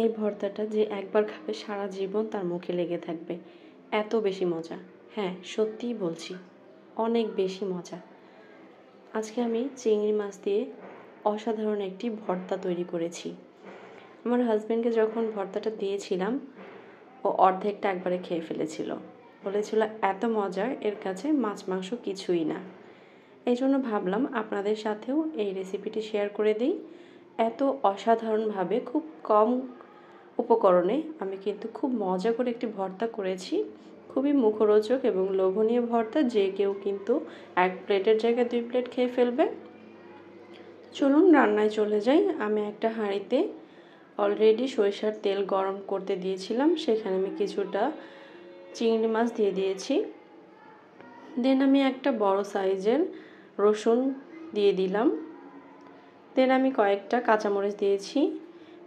এই ভর্তাটা যে একবার খাবে সারা জীবন তার মুখে লেগে থাকবে, এত বেশি মজা। হ্যাঁ, সত্যিই বলছি, অনেক বেশি মজা। আজকে আমি চিংড়ি মাছ দিয়ে অসাধারণ একটি ভর্তা তৈরি করেছি। আমার হাজব্যান্ডকে যখন ভর্তাটা দিয়েছিলাম, ও অর্ধেকটা একবারে খেয়ে ফেলেছিল। বলেছিল এত মজার, এর কাছে মাছ মাংস কিছুই না। এই জন্য ভাবলাম আপনাদের সাথেও এই রেসিপিটি শেয়ার করে দিই। এত অসাধারণভাবে খুব কম উপকরণে আমি কিন্তু খুব মজা করে একটি ভর্তা করেছি। খুবই মুখরোচক এবং লোভনীয় ভর্তা, যে কেউ কিন্তু এক প্লেটের জায়গায় 2 প্লেট খেয়ে ফেলবে। চলুন রান্নায় চলে যাই। আমি একটা হাঁড়িতে অলরেডি সরিষার তেল গরম করতে দিয়েছিলাম, সেখানে আমি কিছুটা চিংড়ি মাছ দিয়ে দিয়েছি। দেন আমি একটা বড় সাইজের রসুন দিয়ে দিলাম। দেন আমি কয়েকটা কাঁচামরিচ দিয়েছি,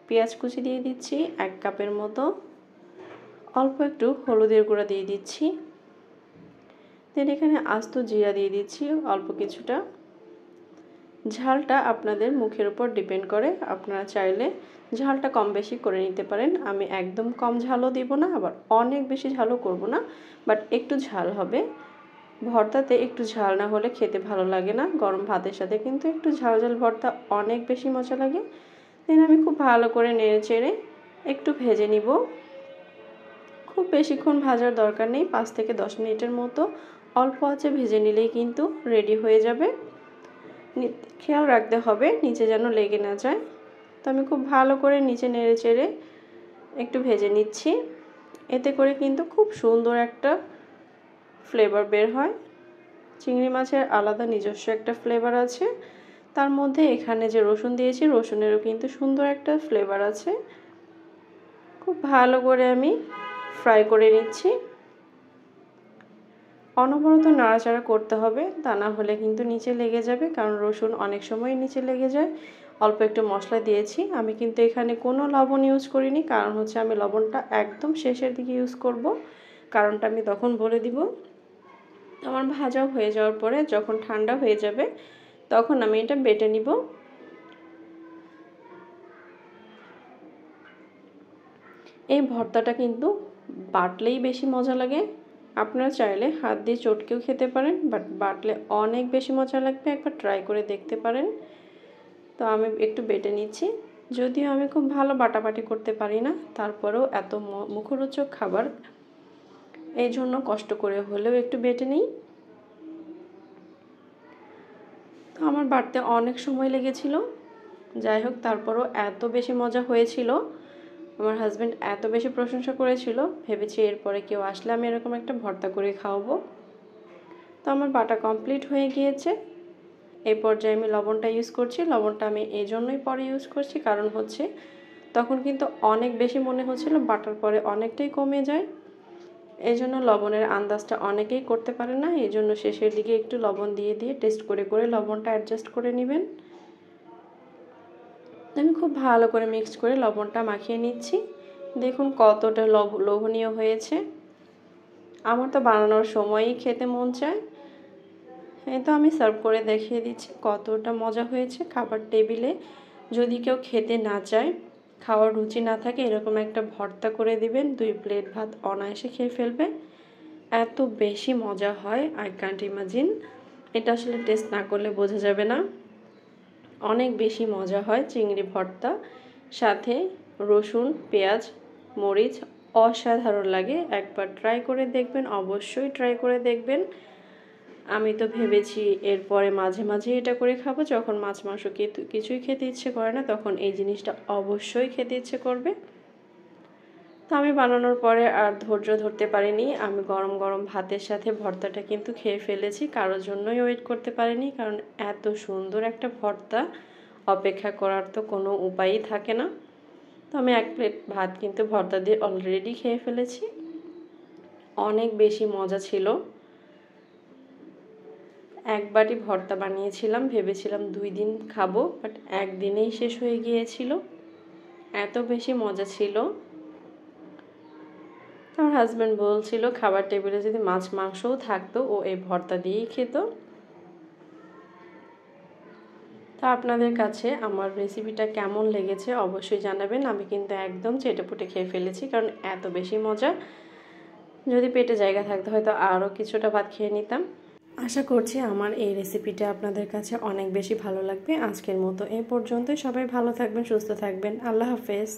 পেঁয়াজ কুচি দিয়ে দিচ্ছি 1 কাপের মতো, অল্প একটু হলুদের গুঁড়া দিয়ে দিচ্ছি। দেন এখানে আস্ত জিরা দিয়ে দিচ্ছি অল্প কিছুটা। ঝালটা আপনাদের মুখের উপর ডিপেন্ড করে, আপনারা চাইলে ঝালটা কম বেশি করে নিতে পারেন। আমি একদম কম ঝালও দিব না, আবার অনেক বেশি ঝালও করব না, বাট একটু ঝাল হবে। ভর্তাতে একটু ঝাল না হলে খেতে ভালো লাগে না। গরম ভাতের সাথে কিন্তু একটু ঝাল ঝাল ভর্তা অনেক বেশি মজা লাগে। দেন আমি খুব ভালো করে নেড়ে চেড়ে একটু ভেজে নিব। খুব বেশিক্ষণ ভাজার দরকার নেই, 5 থেকে 10 মিনিটের মতো অল্প আঁচে ভেজে নিলেই কিন্তু রেডি হয়ে যাবে। খেয়াল রাখতে হবে নিচে যেন লেগে না যায়। তো আমি খুব ভালো করে নিচে নেড়ে চেড়ে একটু ভেজে নিচ্ছি। এতে করে কিন্তু খুব সুন্দর একটা ফ্লেভার বের হয়। চিংড়ি মাছের আলাদা নিজস্ব একটা ফ্লেভার আছে, তার মধ্যে এখানে যে রসুন দিয়েছি রসুনেরও কিন্তু সুন্দর একটা ফ্লেভার আছে। খুব ভালো করে আমি ফ্রাই করে নিচ্ছি। অনবরত নাড়াচাড়া করতে হবে, তা না হলে কিন্তু নিচে লেগে যাবে, কারণ রসুন অনেক সময় নিচে লেগে যায়। অল্প একটু মশলা দিয়েছি, আমি কিন্তু এখানে কোনো লবণ ইউজ করিনি, কারণ হচ্ছে আমি লবণটা একদম শেষের দিকে ইউজ করব, কারণটা আমি তখন বলে দিব। আমার ভাজাও হয়ে যাওয়ার পরে যখন ঠান্ডা হয়ে যাবে তখন আমি এটা বেটে নিব। এই ভর্তাটা কিন্তু বাটলেই বেশি মজা লাগে। আপনারা চাইলে হাত দিয়ে চটকেও খেতে পারেন, বাট বাটলে অনেক বেশি মজা লাগবে। একবার ট্রাই করে দেখতে পারেন। তো আমি একটু বেটে নিচ্ছি। যদিও আমি খুব ভালো বাটাবাটি করতে পারি না, তারপরেও এত মুখরোচক খাবার, এই জন্য কষ্ট করে হলেও একটু বেটে নিই। তো আমার বাটতে অনেক সময় লেগেছিল, যাই হোক তারপরও এত বেশি মজা হয়েছিল। আমার হাজব্যান্ড এত বেশি প্রশংসা করেছিল, ভেবেছি এরপরে কেউ আসলে আমি এরকম একটা ভর্তা করে খাওয়াবো। তো আমার বাটা কমপ্লিট হয়ে গিয়েছে। এই পর্যায়ে আমি লবণটা ইউজ করছি। লবণটা আমি এই জন্যই পরে ইউজ করছি, কারণ হচ্ছে তখন কিন্তু অনেক বেশি মনে হচ্ছিল, বাটার পরে অনেকটাই কমে যায়। এই জন্য লবণের আন্দাজটা অনেকেই করতে পারে না, এই জন্য শেষের দিকে একটু লবণ দিয়ে দিয়ে টেস্ট করে করে লবণটা অ্যাডজাস্ট করে নেবেন। আমি খুব ভালো করে মিক্স করে লবণটা মাখিয়ে নিচ্ছি। দেখুন কতটা লোভনীয় হয়েছে। আমার তো বানানোর সময়ই খেতে মন চায়। এই তো আমি সার্ভ করে দেখিয়ে দিচ্ছি কতটা মজা হয়েছে। খাবার টেবিলে যদি কেউ খেতে না চায়, খাওয়ার রুচি না থাকে, এরকম একটা ভর্তা করে দিবেন, 2 প্লেট ভাত অনায়াসে খেয়ে ফেলবে। এত বেশি মজা হয়, আই ক্যান্ট ইমাজিন। এটা আসলে টেস্ট না করলে বোঝা যাবে না। অনেক বেশি মজা হয় চিংড়ি ভর্তা, সাথে রসুন পেঁয়াজ মরিচ অসাধারণ লাগে। একবার ট্রাই করে দেখবেন, অবশ্যই ট্রাই করে দেখবেন। আমি তো ভেবেছি এরপরে মাঝে মাঝে এটা করে খাবো, যখন মাছ মাংস কিছুই খেতে ইচ্ছে করে না তখন এই জিনিসটা অবশ্যই খেতে ইচ্ছে করবে। তো আমি বানানোর পরে আর ধৈর্য ধরতে পারিনি, আমি গরম গরম ভাতের সাথে ভর্তাটা কিন্তু খেয়ে ফেলেছি। কারোর জন্যই ওয়েট করতে পারিনি, কারণ এত সুন্দর একটা ভর্তা, অপেক্ষা করার তো কোনো উপায়ই থাকে না। তো আমি 1 প্লেট ভাত কিন্তু ভর্তা দিয়ে অলরেডি খেয়ে ফেলেছি। অনেক বেশি মজা ছিল। 1 বাটি ভর্তা বানিয়েছিলাম, ভেবেছিলাম 2 দিন খাবো, বাট একদিনেই শেষ হয়ে গিয়েছিল। এত বেশি মজা ছিল। আমার হাজব্যান্ড বলছিল খাবার টেবিলে যদি মাছ মাংসও থাকতো ও এই ভর্তা দিয়েই খেত। তো আপনাদের কাছে আমার রেসিপিটা কেমন লেগেছে অবশ্যই জানাবেন। আমি কিন্তু একদম চেটেপুটে খেয়ে ফেলেছি, কারণ এত বেশি মজা। যদি পেটে জায়গা থাকতো হয়তো আরও কিছুটা ভাত খেয়ে নিতাম। আশা করছি আমার এই রেসিপিটা আপনাদের কাছে অনেক বেশি ভালো লাগবে। আজকের মতো এ পর্যন্তই। সবাই ভালো থাকবেন, সুস্থ থাকবেন। আল্লাহ হাফেজ।